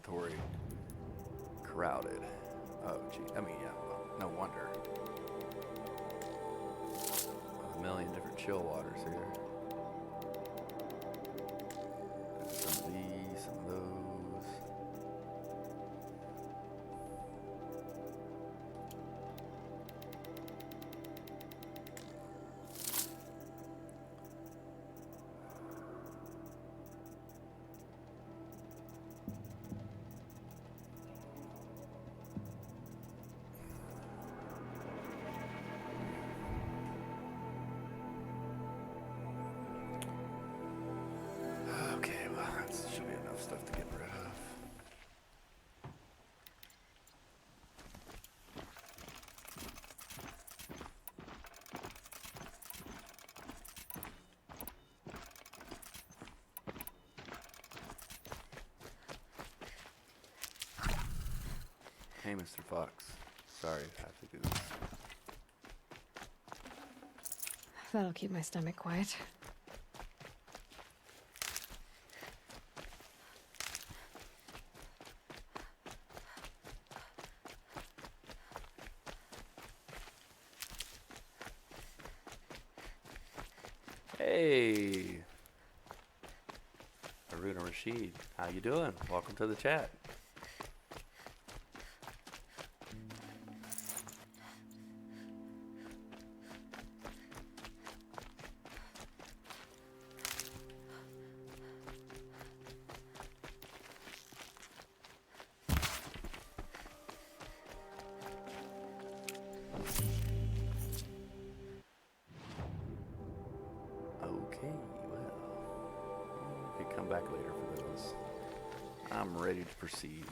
inventory crowded. Oh, gee. I mean, yeah, well, no wonder. A million different chill waters here. Some of these, some of those. Okay, well, that should be enough stuff to get rid of. Hey, Mr. Fox. Sorry I have to do this. That'll keep my stomach quiet. Hey, Harun Rashid, how you doing? Welcome to the chat. Okay, well, we could come back later for those. I'm ready to proceed.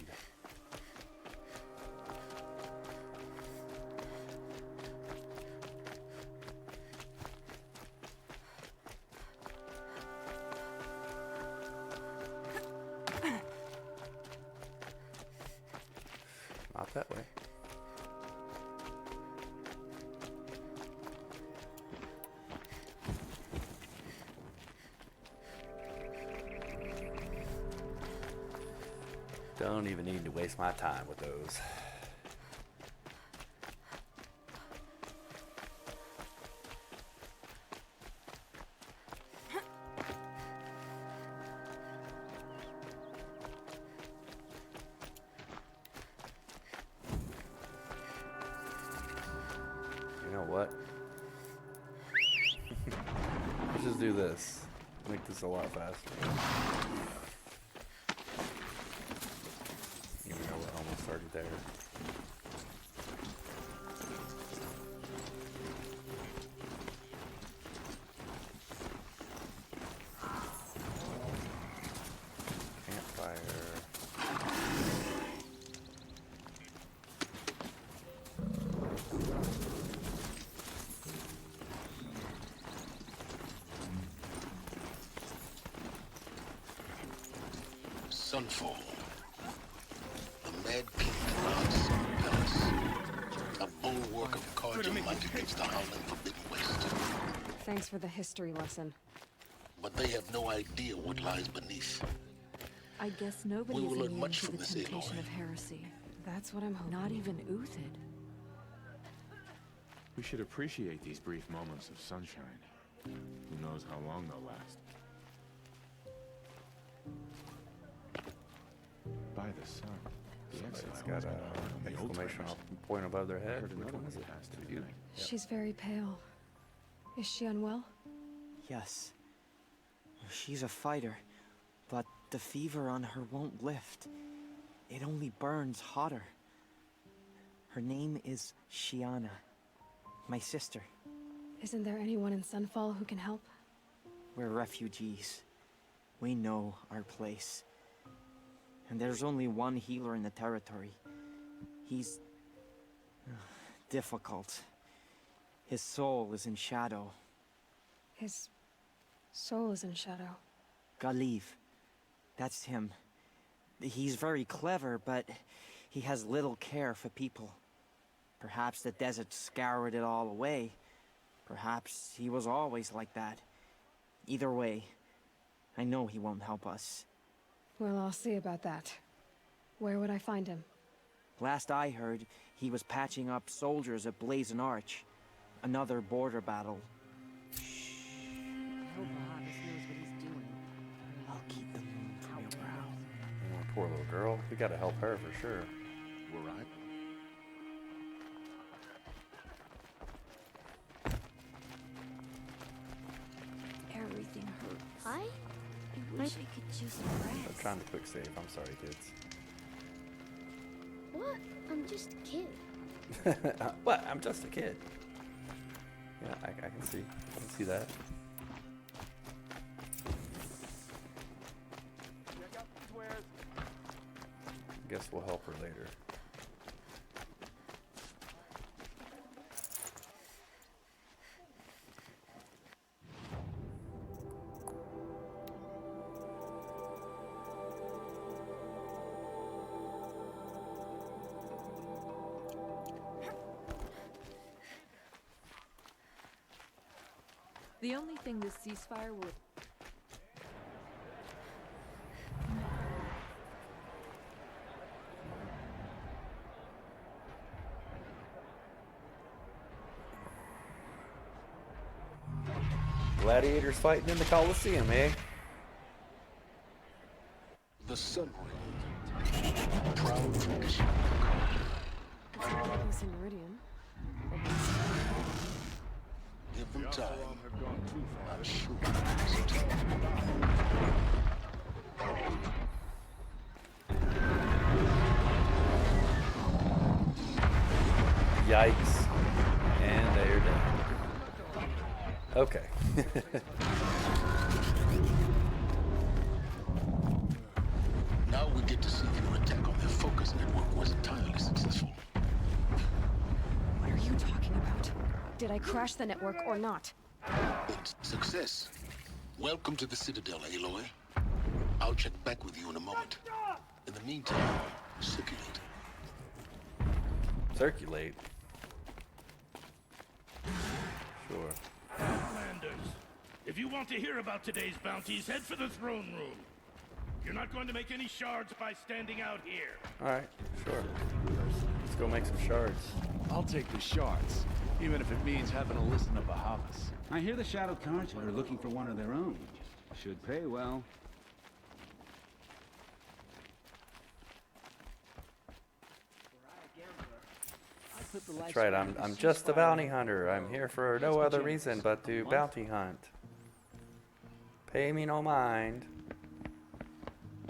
Not that way. Don't even need to waste my time with those. You know what? Let's just do this. Make this a lot faster. Even though we're almost already there. Campfire. Sunfall. The Mad King commands Sun Palace. A bulwark of Carja might against the howling Forbidden West. Thanks for the history lesson. But they have no idea what lies beneath. I guess nobody We is will learn immune much to from the this, temptation Aloy. of heresy. That's what I'm hoping. Not even Uthid. We should appreciate these brief moments of sunshine. Who knows how long they'll last. By the sun. The Somebody's exile got has been an hard on the exclamation old-timers. point above their I head. heard Which another one one is it? passed Is it through you? the night. Yep. She's very pale. Is she unwell? Yes. She's a fighter, but the fever on her won't lift. It only burns hotter. Her name is Shiana, my sister. Isn't there anyone in Sunfall who can help? We're refugees. We know our place. And there's only one healer in the territory. He's difficult. His soul is in shadow. His soul is in shadow. Galiv. That's him. He's very clever, but he has little care for people. Perhaps the desert scoured it all away. Perhaps he was always like that. Either way, I know he won't help us. Well, I'll see about that. Where would I find him? Last I heard, he was patching up soldiers at Blazon Arch. Another border battle. I hope Bahavas knows what he's doing. I'll keep the moon from your brow. Oh, poor little girl. We gotta help her for sure. We're right. Everything hurts. Hi? I wish I could just I'm rest. trying to quick save. I'm sorry, kids. What? I'm just a kid. What? I'm just a kid. Yeah, I can see. I can see that. Guess we'll help her later. The only thing this ceasefire will... Gladiators fighting in the Colosseum, eh? The Sun Ring. Proud tradition. It's not like Lucy Meridian. Give them time. have gone too far. I'm sure it's Yikes. And they're dead. Okay. Now we get to see if your attack on their focus network was entirely successful. What are you talking about? Did I crash the network or not? It's success. Welcome to the Citadel, Aloy. I'll check back with you in a moment. In the meantime, circulate. Circulate. Sure. Commanders, if you want to hear about today's bounties, head for the throne room. You're not going to make any shards by standing out here. Alright, sure. Let's go make some shards. I'll take the shards, even if it means having to listen to Bahavas. I hear the Shadow Cartel are looking for one of their own. Should pay well. That's right, I'm just a bounty hunter. I'm here for no other reason but to bounty hunt. Pay me no mind.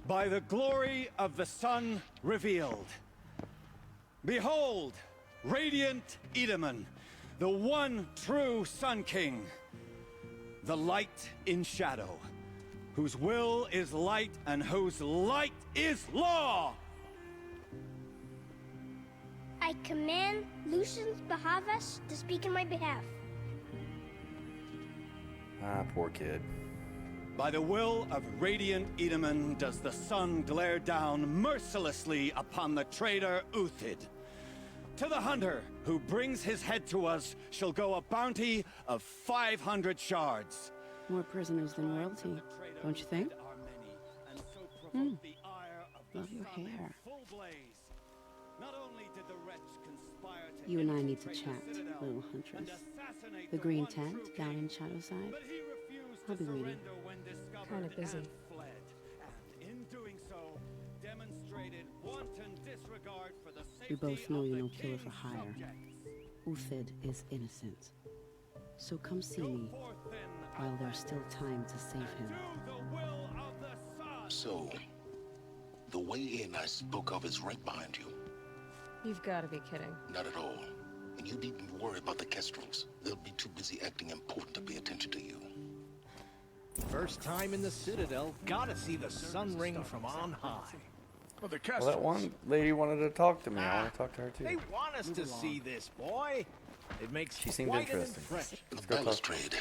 By the glory of the sun revealed. Behold, radiant Edaman, the one true Sun King. The light in shadow, whose will is light and whose light is law. I command Lucius Bahavas to speak in my behalf. Ah, poor kid. By the will of radiant Edaman does the sun glare down mercilessly upon the traitor Uthid. To the hunter who brings his head to us shall go a bounty of 500 shards. More prisoners than royalty, don't you think? Love your hair. You and I need to chat, little huntress. The green tent down in Shadowside? I'll be waiting. Kinda busy. We both know you're no killer for hire. Uthid is innocent. So come see me while there's still time to save him. So, the way in I spoke of is right behind you. You've got to be kidding. Not at all. And you needn't worry about the Kestrels. They'll be too busy acting important to pay attention to you. First time in the Citadel, gotta see the Sun Ring from on high. Well, the Well, that one lady wanted to talk to me. I want to talk to her too. They want us to see this, boy. It makes She seemed quite an interesting. impression. The Let's go talk. balustrade.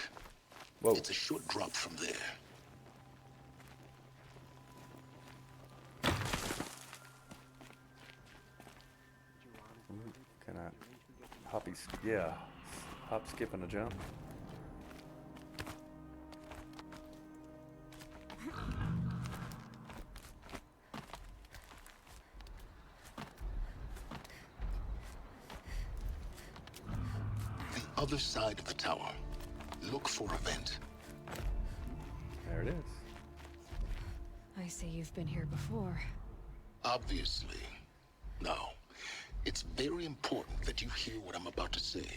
Whoa. It's a short drop from there. Can I yeah. Hop, skip, and a jump. other side of the tower. Look for a vent. There it is. I see you've been here before. Obviously. Now, it's very important that you hear what I'm about to say.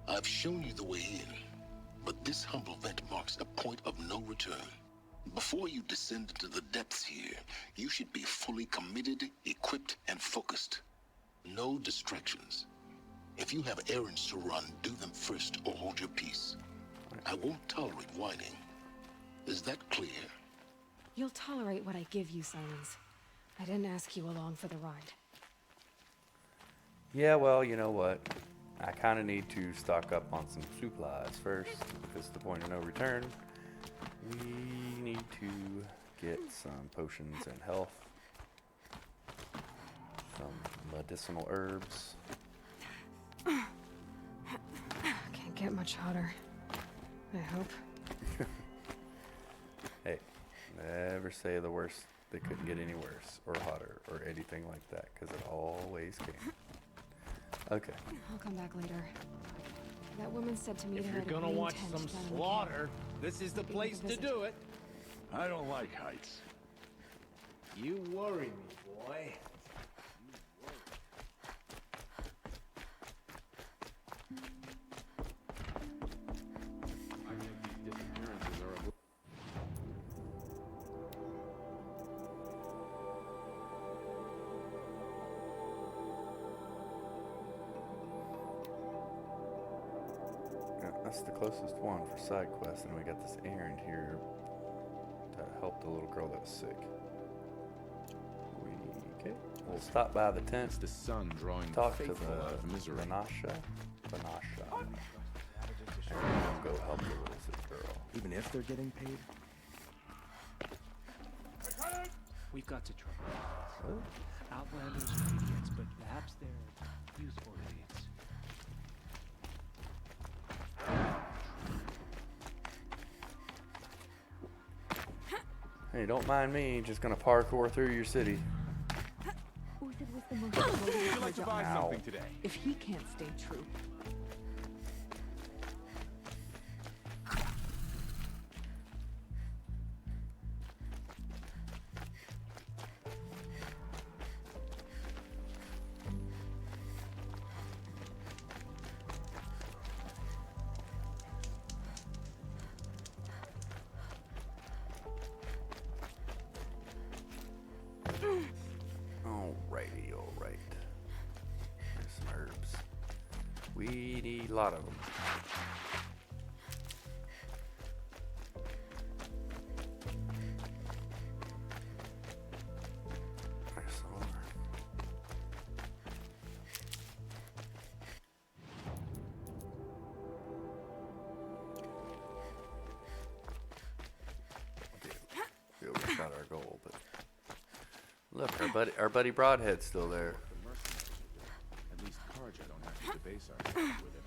I've shown you the way in, but this humble vent marks a point of no return. Before you descend into the depths here, you should be fully committed, equipped, and focused. No distractions. If you have errands to run, do them first or hold your peace. I won't tolerate whining. Is that clear? You'll tolerate what I give you, Silence. I didn't ask you along for the ride. Yeah, well, you know what? I kind of need to stock up on some supplies first. Because the point of no return. We need to get some potions and health. Some medicinal herbs. Can't get much hotter. I hope. Hey, never say the worst. They couldn't get any worse or hotter or anything like that, because it always can. Okay. I'll come back later. That woman said to me If to you're hide a gonna green watch tent some down in the slaughter, this is the place to do it. I don't like heights. You worry me, boy. I think these disappearances are a Yeah, that's the closest one for side quest, and we got this errand here to help the little girl that was sick. Okay. We'll stop by the tent. It's the sun drawing the Talk to faithful out of the misery. Vanasha. And we'll go help the little sick girl. Even if they're getting paid? We've got to try. Outlanders are idiots, but perhaps they're useful idiots. Hey, don't mind me. Just gonna parkour through your city. Uthid was the most Would you like to buy Ow. something today? If he can't stay true. Alrighty, alright. There's some herbs. We need a lot of them. There's some more. We overshot our goal, but look, our buddy Broadhead's still there. At least Karja don't have to debase ourselves with it.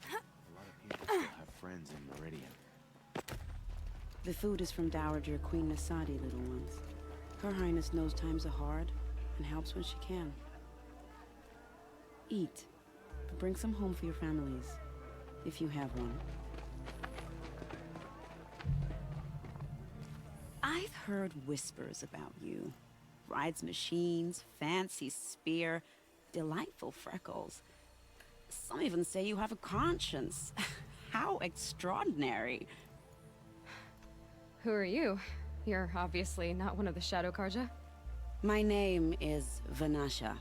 A lot of people still have friends in Meridian. The food is from Dowager Queen Nasadi, little ones. Her Highness knows times are hard and helps when she can. Eat, but bring some home for your families, if you have one. I've heard whispers about you. Rides machines, fancy spear, delightful freckles. Some even say you have a conscience. How extraordinary. Who are you? You're obviously not one of the Shadow Karja. My name is Vanasha.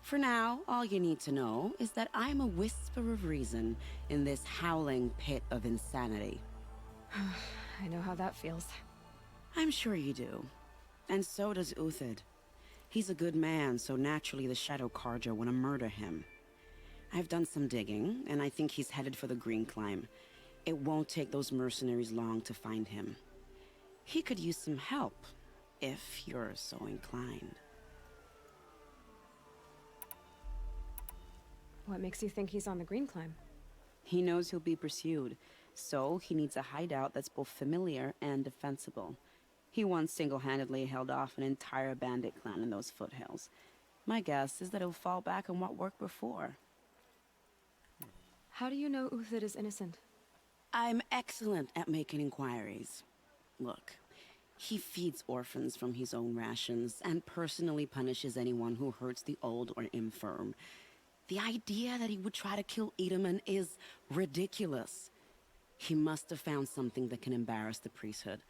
For now, all you need to know is that I'm a whisper of reason in this howling pit of insanity. I know how that feels. I'm sure you do. And so does Uthid. He's a good man, so naturally the Shadow Karja want to murder him. I've done some digging, and I think he's headed for the Green Climb. It won't take those mercenaries long to find him. He could use some help, if you're so inclined. What makes you think he's on the Green Climb? He knows he'll be pursued, so he needs a hideout that's both familiar and defensible. He once single-handedly held off an entire bandit clan in those foothills. My guess is that he'll fall back on what worked before. How do you know Uthid is innocent? I'm excellent at making inquiries. Look, he feeds orphans from his own rations and personally punishes anyone who hurts the old or infirm. The idea that he would try to kill Edelman is ridiculous. He must have found something that can embarrass the priesthood.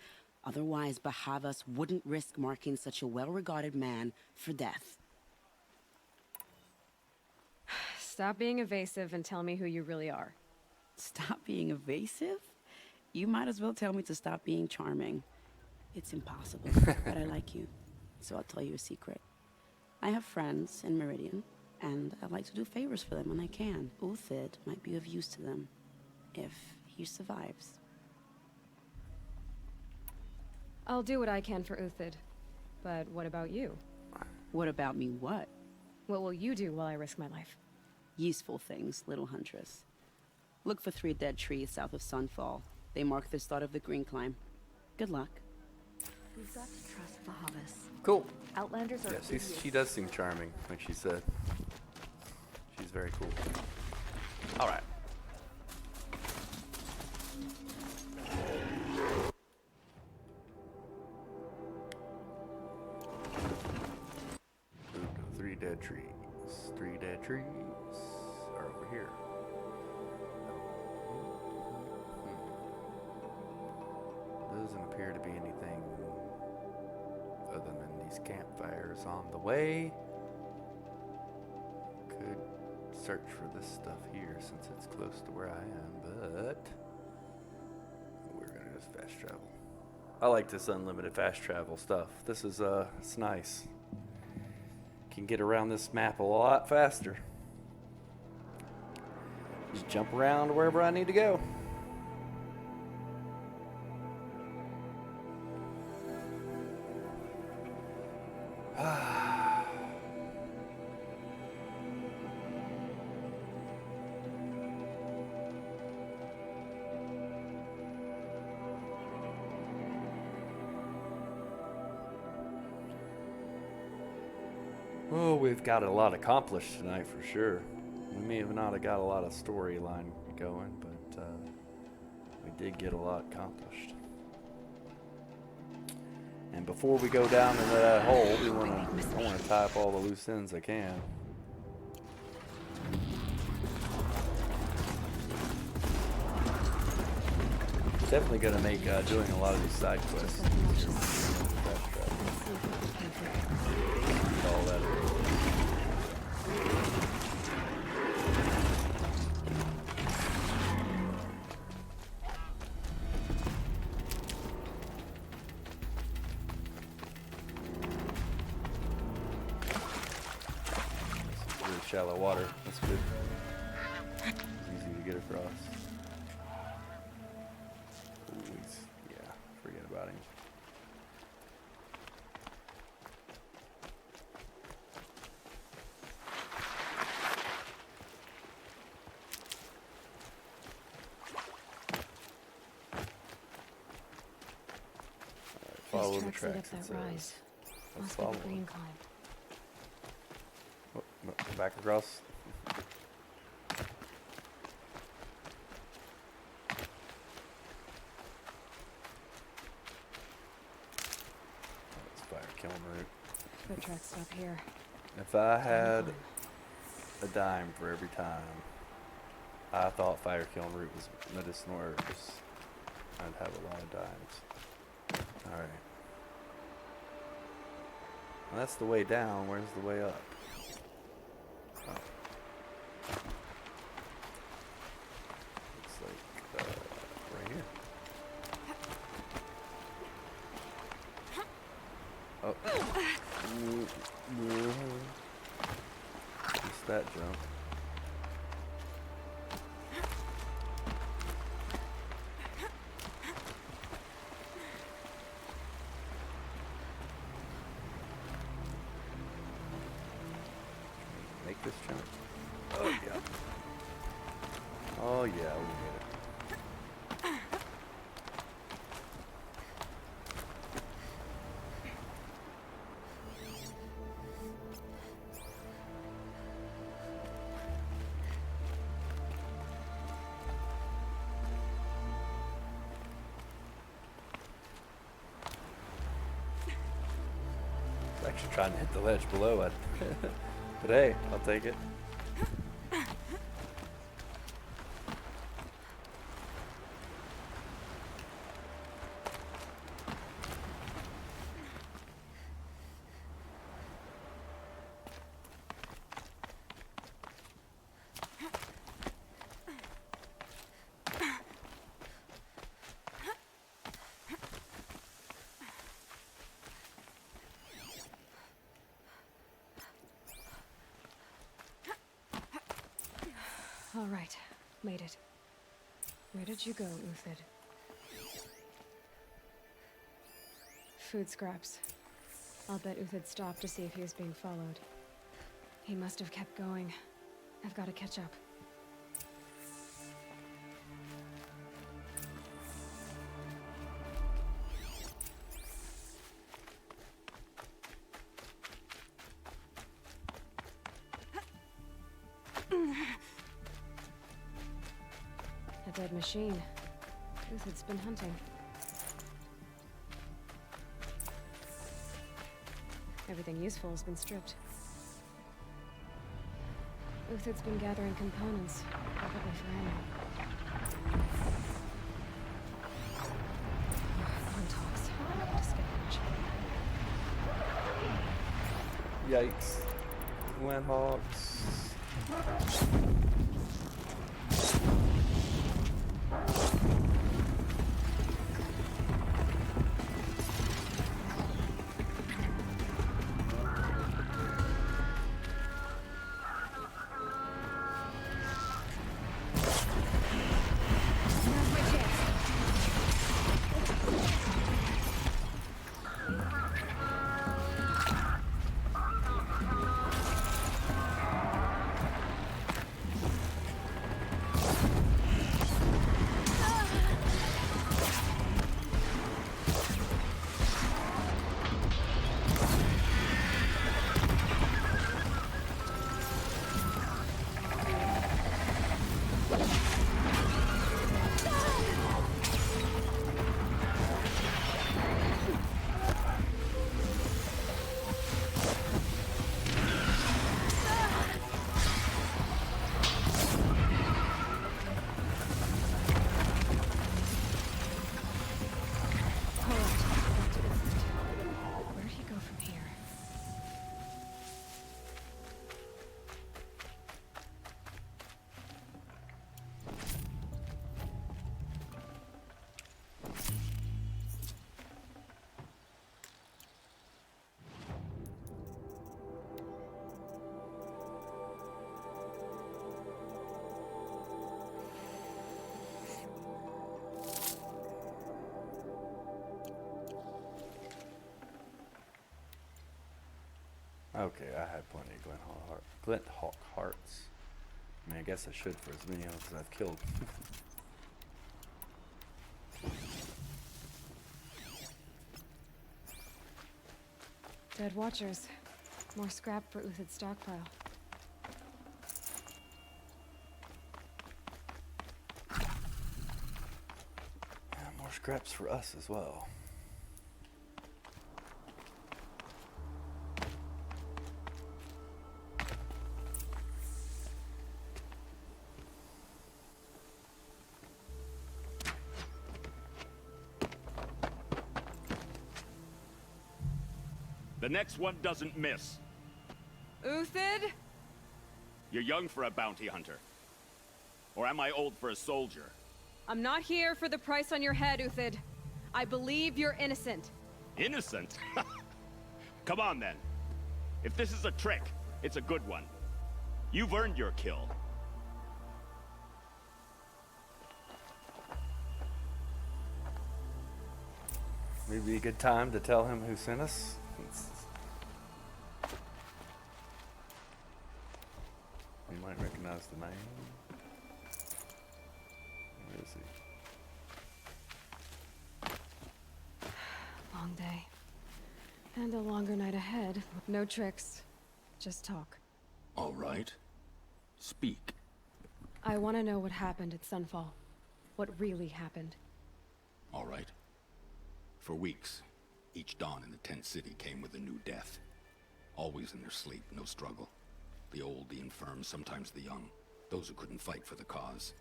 Otherwise, Bahavas wouldn't risk marking such a well-regarded man for death. Stop being evasive and tell me who you really are. Stop being evasive? You might as well tell me to stop being charming. It's impossible, but I like you. So I'll tell you a secret. I have friends in Meridian, and I like to do favors for them when I can. Uthid might be of use to them, if he survives. I'll do what I can for Uthid. But what about you? What about me what? What will you do while I risk my life? Useful things, little huntress. Look for 3 dead trees south of Sunfall. They mark the start of the green climb. Good luck. We've got to trust Bahavas. Cool. Outlanders are Yeah, she does seem charming, like she said. She's very cool. All right. Moved to 3 dead trees. 3 dead trees are over here. Doesn't appear to be anything other than these campfires on the way. Could search for this stuff here since it's close to where I am, but we're gonna just fast travel. I like this unlimited fast travel stuff. This is it's nice. Can get around this map a lot faster. Just jump around wherever I need to go. Oh, we've got a lot accomplished tonight for sure. We may have not have got a lot of storyline going, but we did get a lot accomplished. And before we go down into that hole, I want to tie up all the loose ends I can. Definitely gonna make doing a lot of these side quests easier. All that. Really shallow water. That's good. It's easy to get across. Yeah, forget about him. Follow the tracks. That rise. Let's Must be follow the green them. climb. Oh, back across. Let's fire kiln root. Foot tracks stop here. If I had a dime for every time I thought fire kiln root was medicinal herbs, I'd have a lot of dimes. Alright. Well, that's the way down. Where's the way up? Oh. Looks like right here. Oh. Just that jump. Make this jump. Oh yeah. Oh yeah, we'll get it. actually trying to hit the ledge below it. But hey, I'll take it. All right, made it. Where did you go, Uthid? Food scraps. I'll bet Uthid stopped to see if he was being followed. He must have kept going. I've got to catch up. A dead machine. Uthid's been hunting. Everything useful has been stripped. Uthid's been gathering components, probably for ammo. Quintox. I'm not gonna skip much. Yikes. Windhawks. Where'd he go from here? Okay, I had plenty of Glinthawk hearts. I mean, I guess I should for as many of them as I've killed. Dead Watchers. More scrap for Uthid's stockpile. Yeah, more scraps for us as well. The next one doesn't miss. Uthid? You're young for a bounty hunter. Or am I old for a soldier? I'm not here for the price on your head, Uthid. I believe you're innocent. Innocent? Come on, then. If this is a trick, it's a good one. You've earned your kill. Maybe a good time to tell him who sent us. You might recognize the name. Where is he? Long day. And a longer night ahead. No tricks. Just talk. All right. Speak. I want to know what happened at Sunfall. What really happened. All right. For weeks, each dawn in the tent city came with a new death. Always in their sleep, no struggle. The old, the infirm, sometimes the young. Those who couldn't fight for the cause.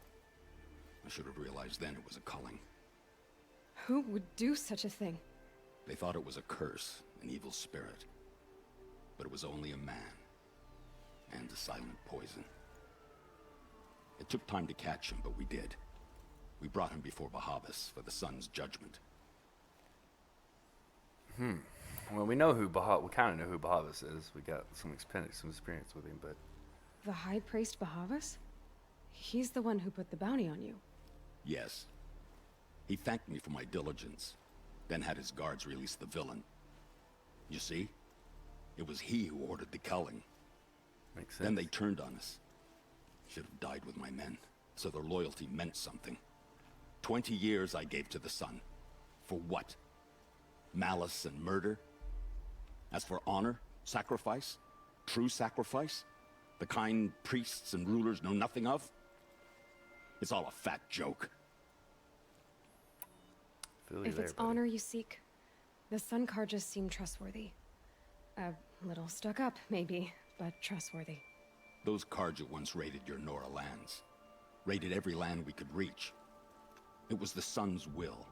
I should have realized then it was a culling. Who would do such a thing? They thought it was a curse, an evil spirit. But it was only a man. And a silent poison. It took time to catch him, but we did. We brought him before Bahavas for the sun's judgment. Well, we know who we kind of know who Bahavas is. We got some experience with him, but... The High Priest Bahavas? He's the one who put the bounty on you. Yes. He thanked me for my diligence, then had his guards release the villain. You see? It was he who ordered the culling. Makes sense. Then they turned on us. Should have died with my men, so their loyalty meant something. 20 years I gave to the sun. For what? Malice and murder? As for honor, sacrifice, true sacrifice, the kind priests and rulers know nothing of, it's all a fat joke. If it's honor you seek, the Sun Carjas seem trustworthy. A little stuck up, maybe, but trustworthy. Those Carja once raided your Nora lands. Raided every land we could reach. It was the Sun's will.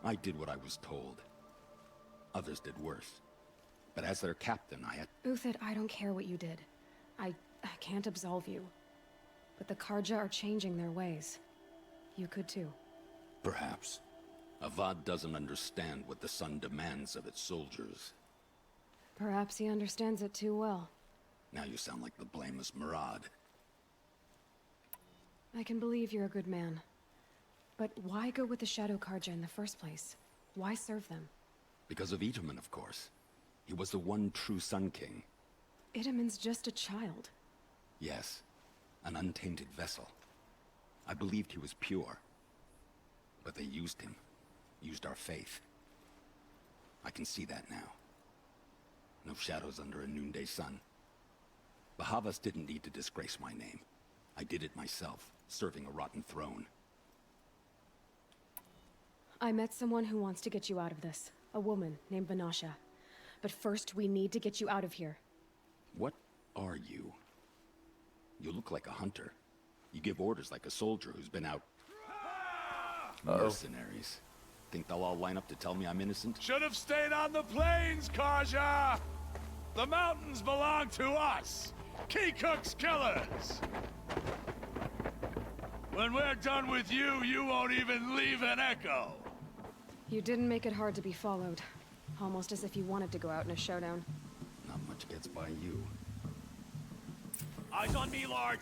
I did what I was told. Others did worse. But as their captain, I had... Uthid, I don't care what you did. I can't absolve you. But the Carja are changing their ways. You could too. Perhaps. Avad doesn't understand what the Sun demands of its soldiers. Perhaps he understands it too well. Now you sound like the blameless Murad. I can believe you're a good man. But why go with the Shadow Carja in the first place? Why serve them? Because of Itamen, of course. He was the one true Sun King. Itamen's just a child. Yes. An untainted vessel. I believed he was pure. But they used him. Used our faith. I can see that now. No shadows under a noonday sun. Bahavas didn't need to disgrace my name. I did it myself, serving a rotten throne. I met someone who wants to get you out of this. A woman named Vanasha. But first, we need to get you out of here. What are you? You look like a hunter. You give orders like a soldier who's been out... Mercenaries. Think they'll all line up to tell me I'm innocent? Should have stayed on the plains, Carja! The mountains belong to us! Keecook's killers! When we're done with you, you won't even leave an echo! You didn't make it hard to be followed. Almost as if you wanted to go out in a showdown. Not much gets by you. Eyes on me, Lord!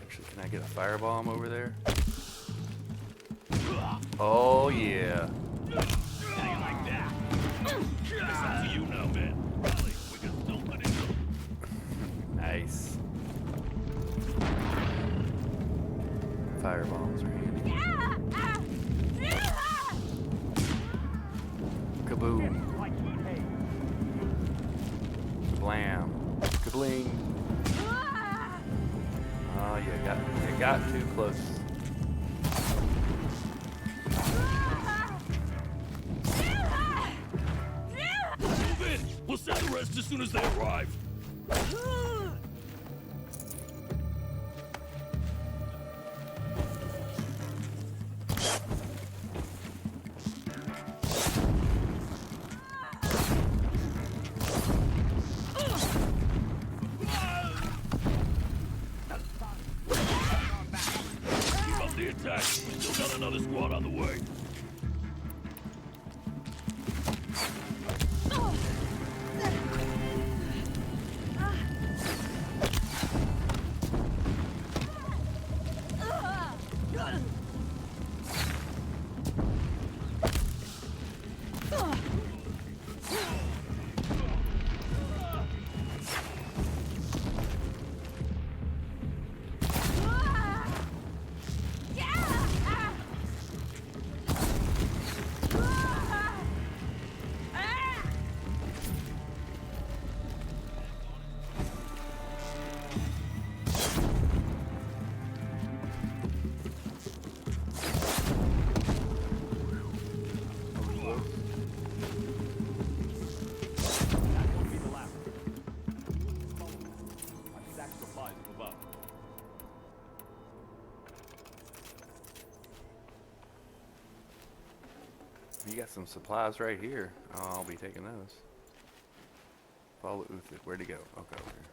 Actually, can I get a firebomb over there? Oh, yeah. How you like that? It's up to you now, man. Really, we can still put it. Nice. Firebombs are handy. Kaboom. Kablam. Kabling. Oh, you got too close. Move in! We'll set the rest as soon as they arrive. Keep up the attack. Still got another squad on the way. got some supplies right here. I'll be taking those. Follow Uthid. Where'd he go? Okay, over here.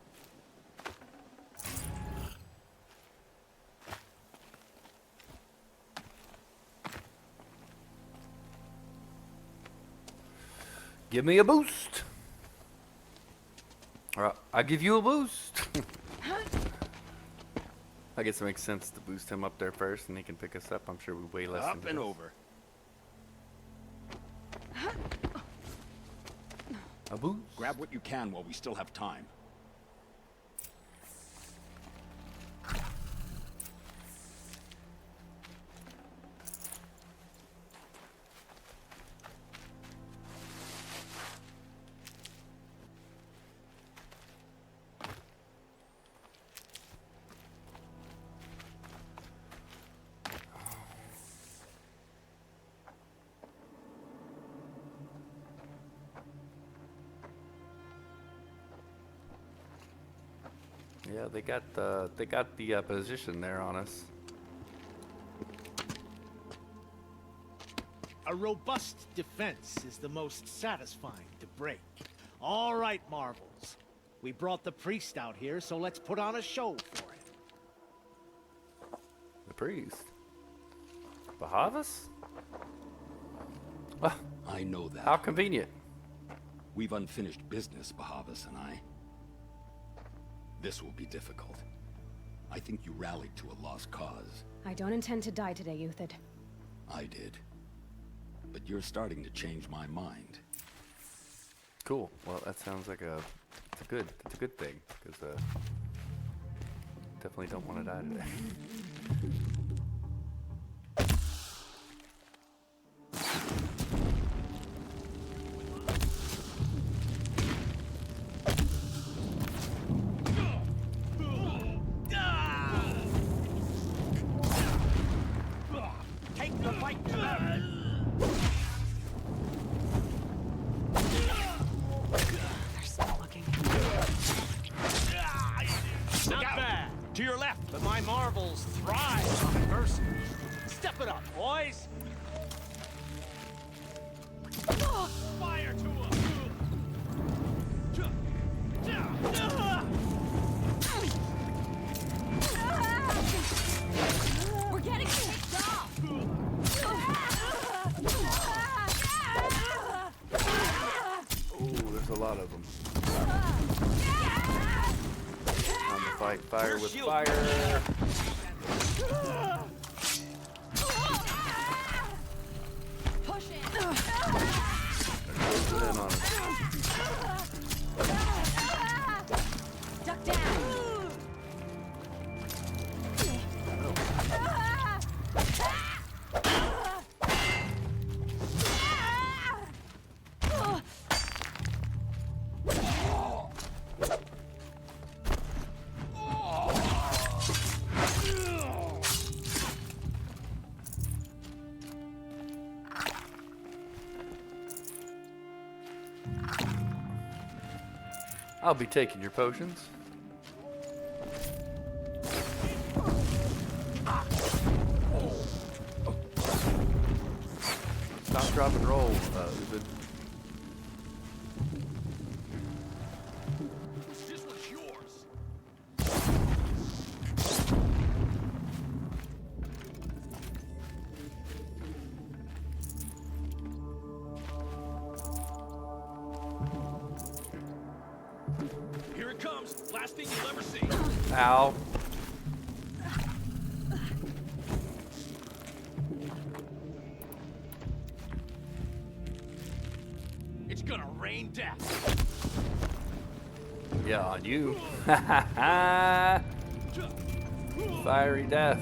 Give me a boost. Or I'll give you a boost. I guess it makes sense to boost him up there first, and he can pick us up. I'm sure we weigh less. Up than and this. over. A boost. Grab what you can while we still have time. Yeah, they got the position there on us. A robust defense is the most satisfying to break. All right, Marvels. We brought the priest out here, so let's put on a show for him. The priest? Bahavas? I know that. How convenient. We've unfinished business, Bahavas and I. This will be difficult. I think you rallied to a lost cause. I don't intend to die today, Uthid. I did. But you're starting to change my mind. Cool. Well, that sounds like it's a good thing, because definitely don't want to die today. Take the fight to them! They're slow looking. Not bad. To your left. But my Marvels thrive on adversity. Step it up, boys! Fire to them! We're getting kicked off! Ooh, there's a lot of them. Time to fight fire with fire. Push it! Closing in on us. Duck down! I'll be taking your potions. Stop, drop, and roll, Uthid. This one's yours. Here it comes. Last thing you'll ever see. Ow. It's gonna rain death. Yeah, on you. Fiery death.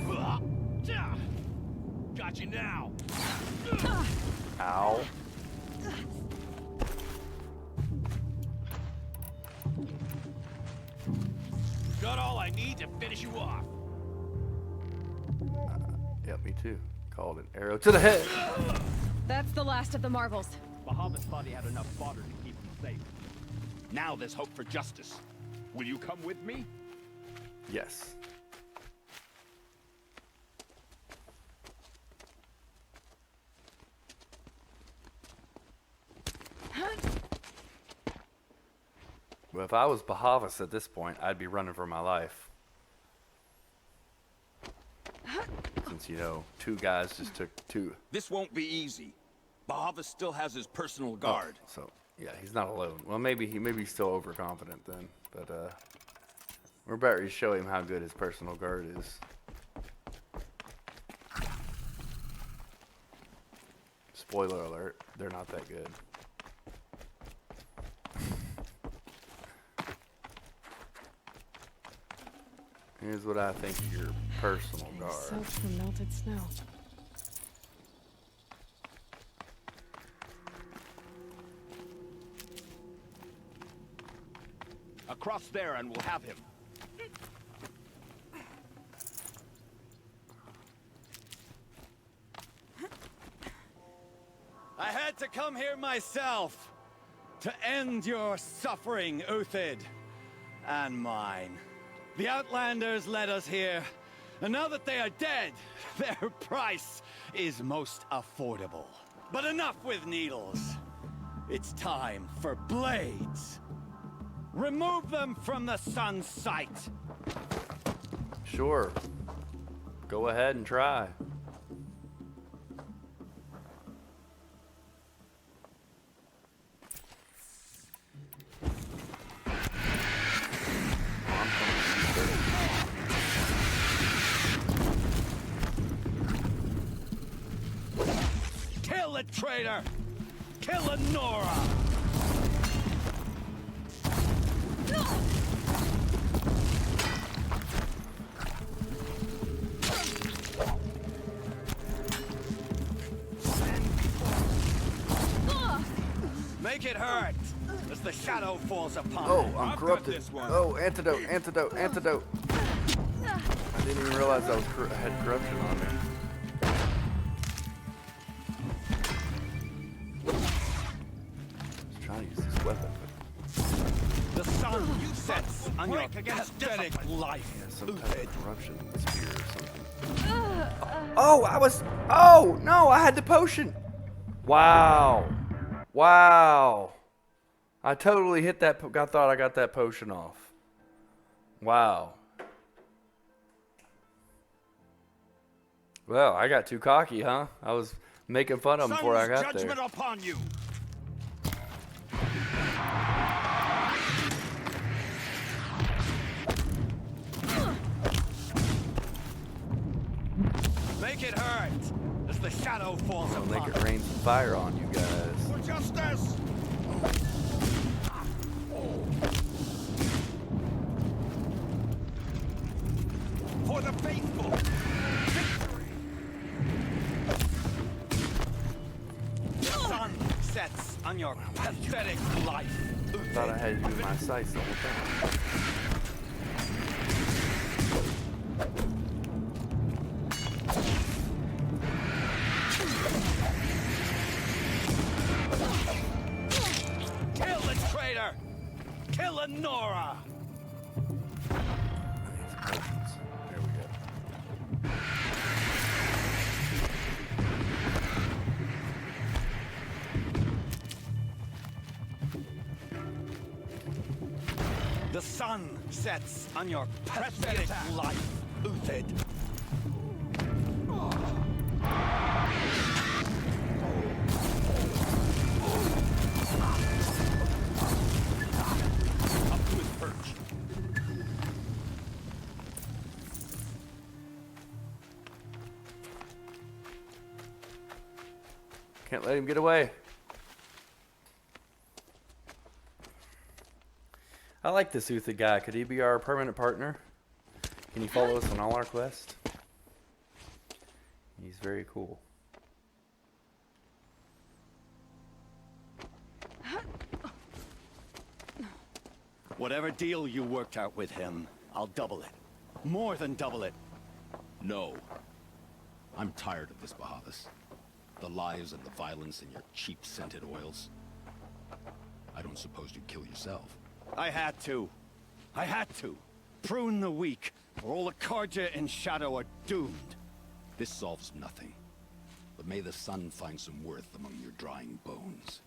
Got you now. Ow. Got all I need to finish you off. Yep, me too. Called an arrow to the head. That's the last of the Marvels. Bahavas thought he had enough fodder to keep him safe. Now there's hope for justice. Will you come with me? Yes. Well, if I was Bahavas at this point, I'd be running for my life. Since, you know, two guys just took two. This won't be easy. Bahavas still has his personal guard. Oh, so, yeah, he's not alone. Well, maybe he's still overconfident then. But, we're about to show him how good his personal guard is. Spoiler alert, they're not that good. Here's what I think of your personal guard. Soaked from melted snow. Across there and we'll have him. I had to come here myself to end your suffering, Uthid, and mine. The Outlanders led us here, and now that they are dead, their price is most affordable. But enough with needles. It's time for blades. Remove them from the sun's sight. Sure. Go ahead and try. Kill the traitor! Kill Nora! Make it hurt as the shadow falls upon Oh, it. I'm corrupted. Oh, antidote, antidote, antidote. I didn't even realize I had corruption on me. I was trying to use this weapon. The sun sets on your pathetic life. Yeah, some type of corruption spear or something. Oh, no, I had the potion. Wow. Wow. I totally hit that. I thought I got that potion off. Wow. Well, I got too cocky, huh? I was making fun of him before I got there. Judgment upon you. Make it hurt as the shadow falls I'll upon make it rain some fire on you guys. For justice. For the faithful. Victory. The sun sets on your pathetic life. I thought I had you in my sights the whole time. Kill the traitor! Kill Nora! There we go. The sun sets on your pathetic life, Uthid. Up to his perch. Can't let him get away. I like this Uthid guy. Could he be our permanent partner? Can he follow us on all our quests? He's very cool. Whatever deal you worked out with him, I'll double it. More than double it. No. I'm tired of this, Bahavas. The lies and the violence and your cheap-scented oils. I don't suppose you'd kill yourself. I had to. I had to. Prune the weak, or all the Carja in Shadow are doomed. This solves nothing. But may the sun find some worth among your drying bones.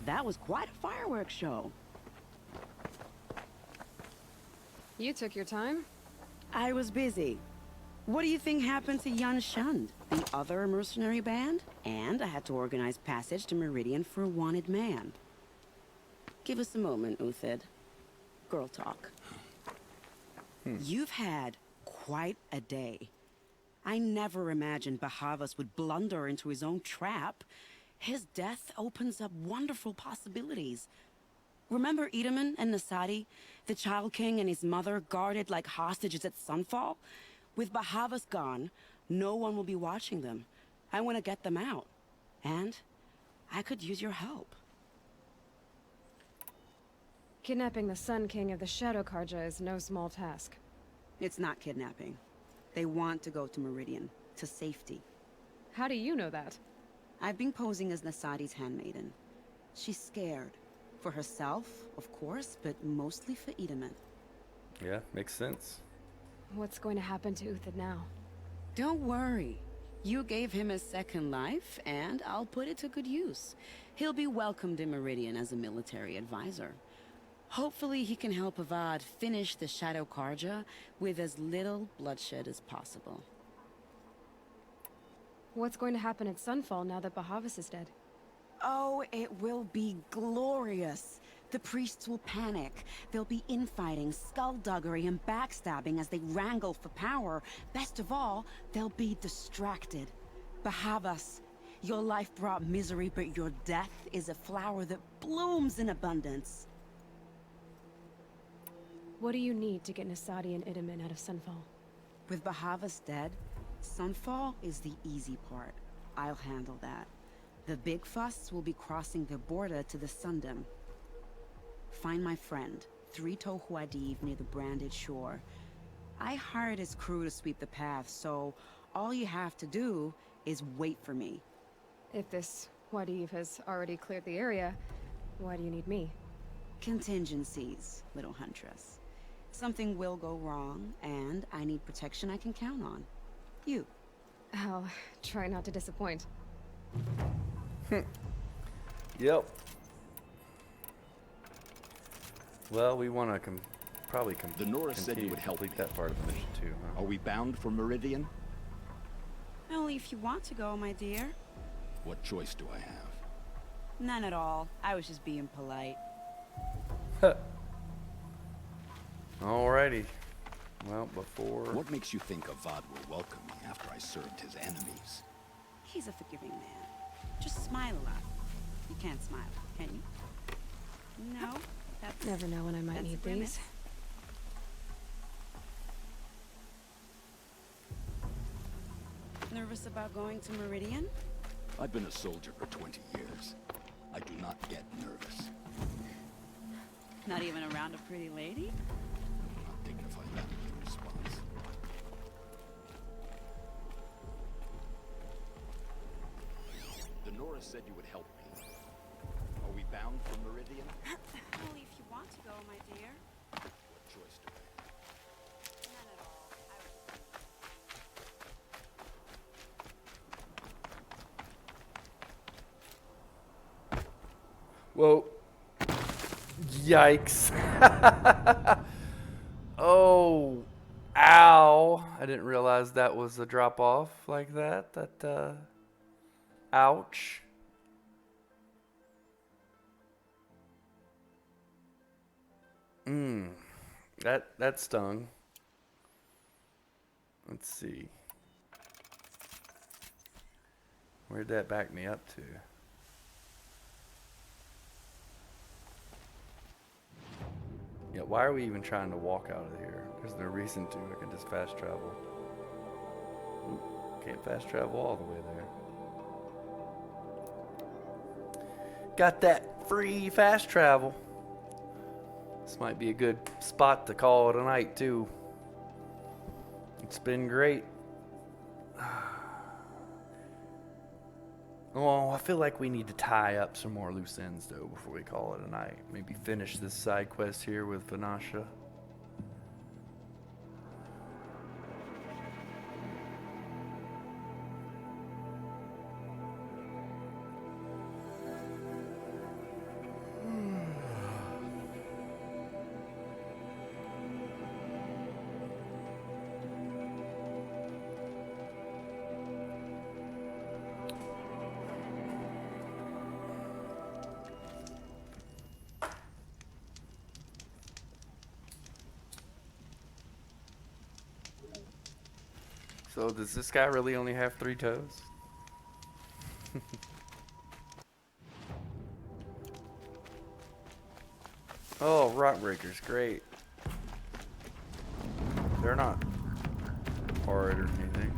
That was quite a fireworks show. You took your time? I was busy. What do you think happened to Yan Shund, the other mercenary band? And I had to organize passage to Meridian for a wanted man. Give us a moment, Uthid. Girl talk. You've had quite a day. I never imagined Bahavas would blunder into his own trap. His death opens up wonderful possibilities. Remember Edaman and Nasadi? The Child King and his mother guarded like hostages at Sunfall? With Bahavas gone, no one will be watching them. I want to get them out. And I could use your help. Kidnapping the Sun King of the Shadow Karja is no small task. It's not kidnapping. They want to go to Meridian, to safety. How do you know that? I've been posing as Nasadi's handmaiden. She's scared. For herself, of course, but mostly for Edaman. Yeah, makes sense. What's going to happen to Uthid now? Don't worry. You gave him a second life, and I'll put it to good use. He'll be welcomed in Meridian as a military advisor. Hopefully he can help Avad finish the Shadow Karja with as little bloodshed as possible. What's going to happen at Sunfall now that Bahavas is dead? Oh, it will be glorious. The priests will panic. There'll be infighting, skullduggery, and backstabbing as they wrangle for power. Best of all, they'll be distracted. Bahavas, your life brought misery, but your death is a flower that blooms in abundance. What do you need to get Nasadi and Edaman out of Sunfall? With Bahavas dead, Sunfall is the easy part. I'll handle that. The big fuss will be crossing the border to the Sundom. Find my friend, Three-Toe Huadiv, near the branded shore. I hired his crew to sweep the path, so all you have to do is wait for me. If this Huadiv has already cleared the area, why do you need me? Contingencies, little huntress. Something will go wrong, and I need protection I can count on. You. I'll try not to disappoint. Yep. Well, we want to probably The Nora said you would help complete that part of the mission too, huh? Are we bound for Meridian? Only if you want to go, my dear. What choice do I have? None at all. I was just being polite. Alrighty. Well, before... What makes you think Avad will welcome me after I served his enemies? He's a forgiving man. Just smile a lot. You can't smile, can you? No, that's... Never know when I might need these. Nervous about going to Meridian? I've been a soldier for 20 years. I do not get nervous. Not even around a pretty lady? I'll dignify that with a response. The Nora said you would help me. Are we bound for Meridian? Only if you want to go, my dear. What choice do I have? None at all. Whoa. Yikes. Oh. Ow. I didn't realize that was a drop off like that. Ouch. That stung. Let's see. Where'd that back me up to? Yeah, why are we even trying to walk out of here? There's no reason to. I can just fast travel. Oop, can't fast travel all the way there. Got that free fast travel. This might be a good spot to call it a night too. It's been great. Oh, I feel like we need to tie up some more loose ends though before we call it a night. Maybe finish this side quest here with Vanasha. So does this guy really only have 3 toes? Oh, rock breakers, great. They're not hard or anything.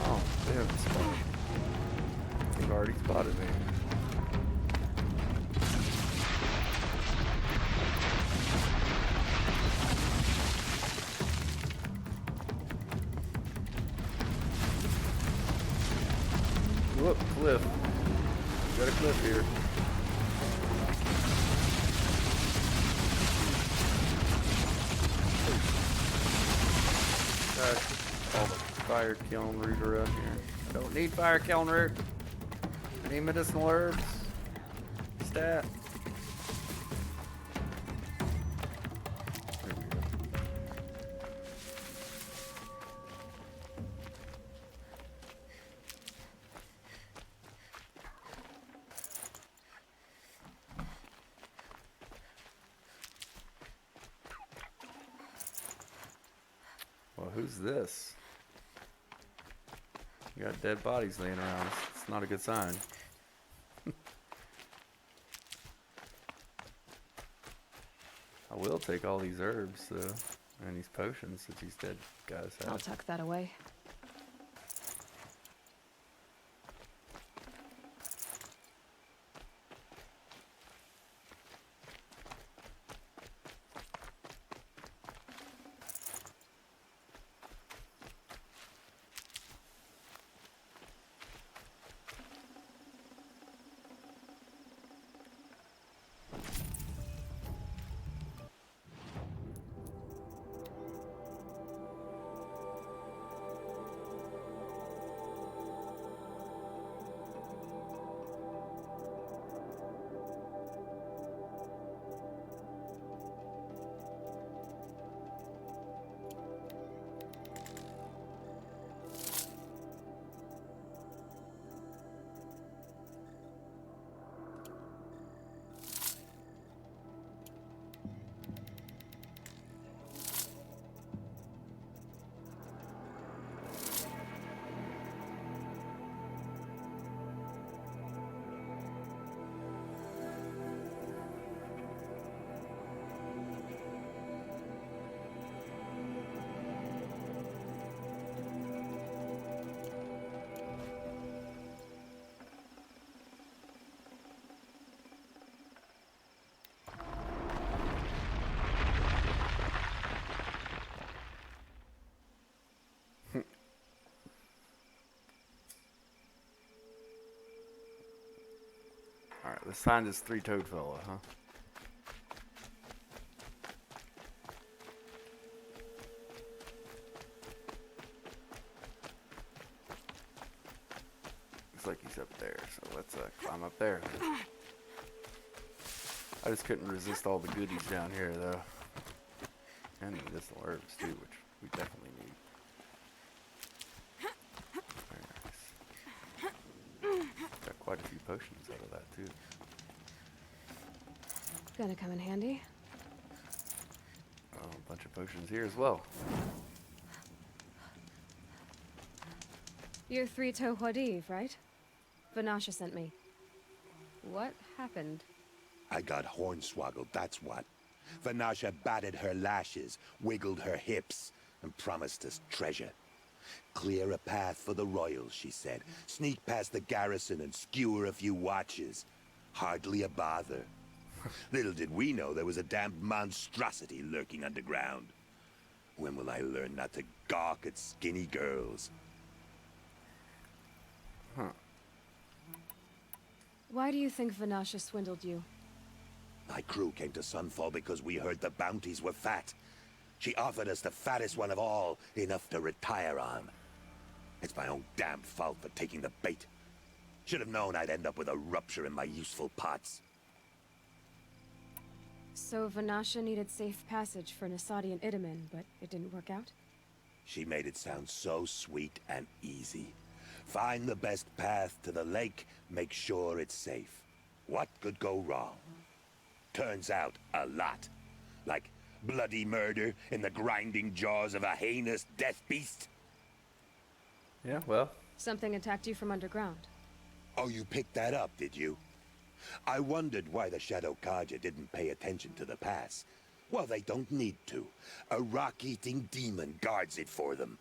Oh, they haven't spotted. They've already spotted me. Whoop, cliff. Got a cliff here. All the fire kiln root around here. I don't need fire kiln root. I need medicinal herbs. Stat. There we go. Well, who's this? You got dead bodies laying around. It's not a good sign. I will take all these herbs, though, and these potions that these dead guys have. I'll tuck that away. Alright, let's find this 3-toed fella, huh? Looks like he's up there, so let's climb up there. I just couldn't resist all the goodies down here, though. And medicinal herbs, too, which we definitely need. Very nice. Got quite a few potions out of that, too. Gonna come in handy. Oh, a bunch of potions here as well. You're 3-toe Huadiv, right? Vanasha sent me. What happened? I got hornswoggled, that's what. Vanasha batted her lashes, wiggled her hips, and promised us treasure. Clear a path for the royals, she said. Sneak past the garrison and skewer a few watches. Hardly a bother. Little did we know there was a damned monstrosity lurking underground. When will I learn not to gawk at skinny girls? Huh. Why do you think Vanasha swindled you? My crew came to Sunfall because we heard the bounties were fat. She offered us the fattest one of all, enough to retire on. It's my own damn fault for taking the bait. Should have known I'd end up with a rupture in my useful pots. So Vanasha needed safe passage for Nasadi and Itamen, but it didn't work out? She made it sound so sweet and easy. Find the best path to the lake, make sure it's safe. What could go wrong? Turns out, a lot. Like Bloody murder in the grinding jaws of a heinous death beast? Yeah, well. Something attacked you from underground. Oh, you picked that up, did you? I wondered why the Shadow Carja didn't pay attention to the pass. Well, they don't need to. A rock-eating demon guards it for them.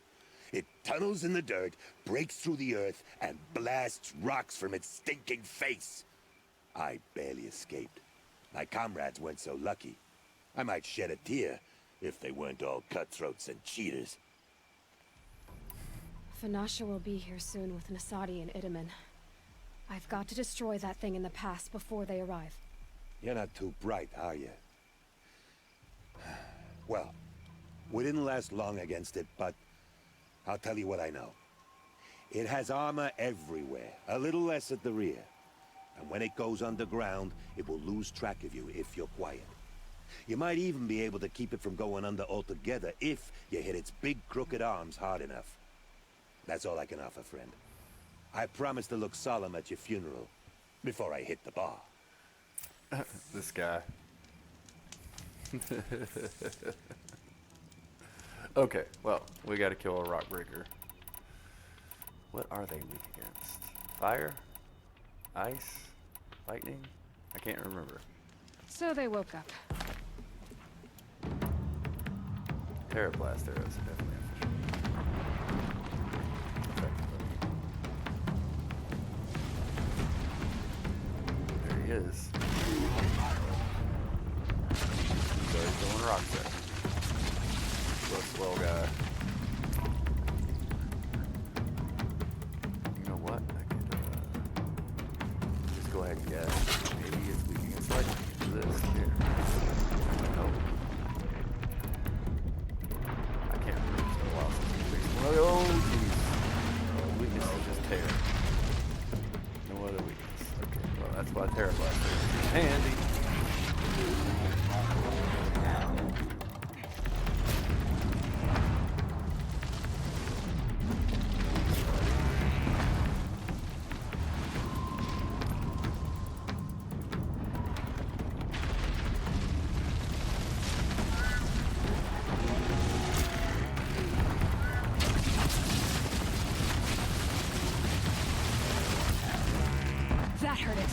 It tunnels in the dirt, breaks through the earth, and blasts rocks from its stinking face. I barely escaped. My comrades weren't so lucky. I might shed a tear if they weren't all cutthroats and cheaters. Vanasha will be here soon with Nasadi and Itamen. I've got to destroy that thing in the pass before they arrive. You're not too bright, are you? Well, we didn't last long against it, but I'll tell you what I know. It has armor everywhere, a little less at the rear. And when it goes underground, it will lose track of you if you're quiet. You might even be able to keep it from going under altogether if you hit its big crooked arms hard enough. That's all I can offer, friend. I promise to look solemn at your funeral before I hit the bar. This guy. Okay, well, we gotta kill a rock breaker. What are they weak against? Fire? Ice? Lightning? I can't remember. So they woke up. Terrablast arrows are definitely efficient. There he is. So he's throwing rocks at me. Swell guy. You know what? I could just go ahead and guess. Maybe it's weak against lightning. Do this here. Nope. I can't remember. It's been a while since we fixed one. Oh, jeez. Oh, weakness is just tear. No other weakness. Okay, well, that's why Terrablast is handy. That hurt it.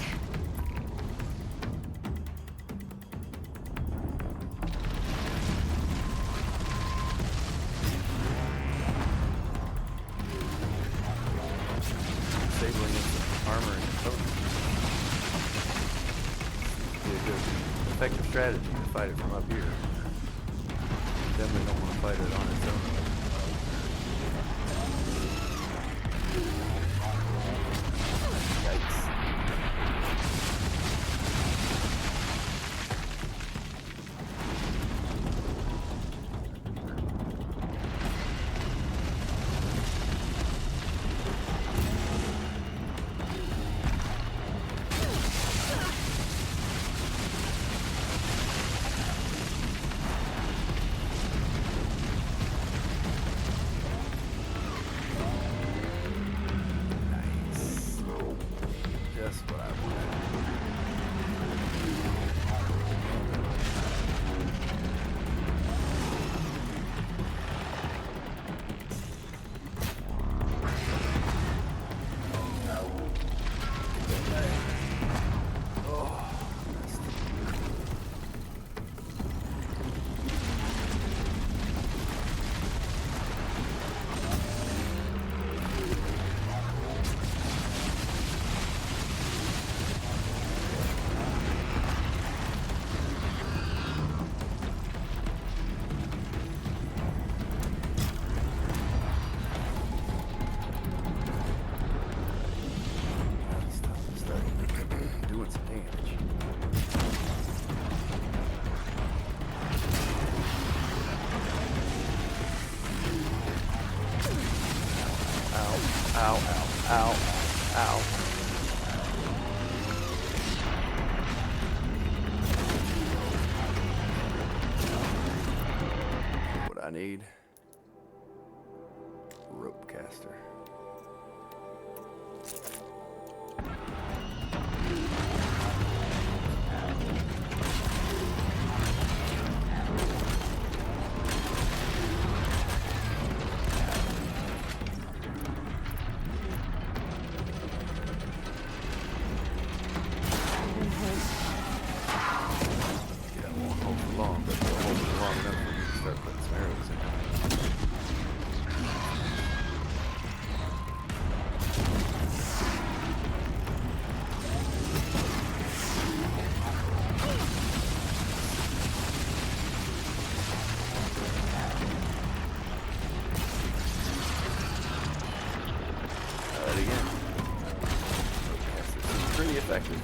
Disabling its armor and coat. Be a good, effective strategy to fight it from up here. Definitely don't want to fight it on its own. Yikes. Just what I wanted. Doing some damage. Ow, ow, ow, ow, ow. What I need? Rope caster. pretty effective.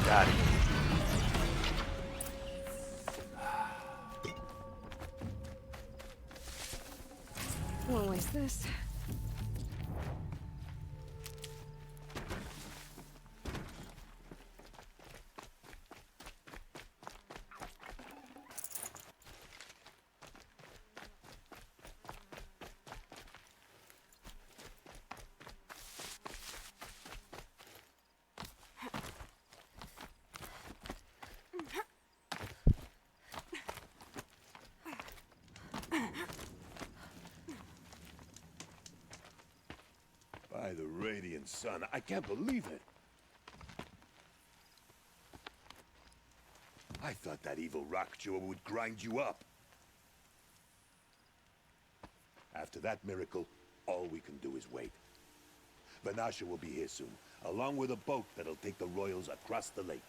Got it. Won't waste this. By the radiant sun, I can't believe it. I thought that evil rock chewer would grind you up. After that miracle, all we can do is wait. Vanasha will be here soon, along with a boat that'll take the royals across the lake.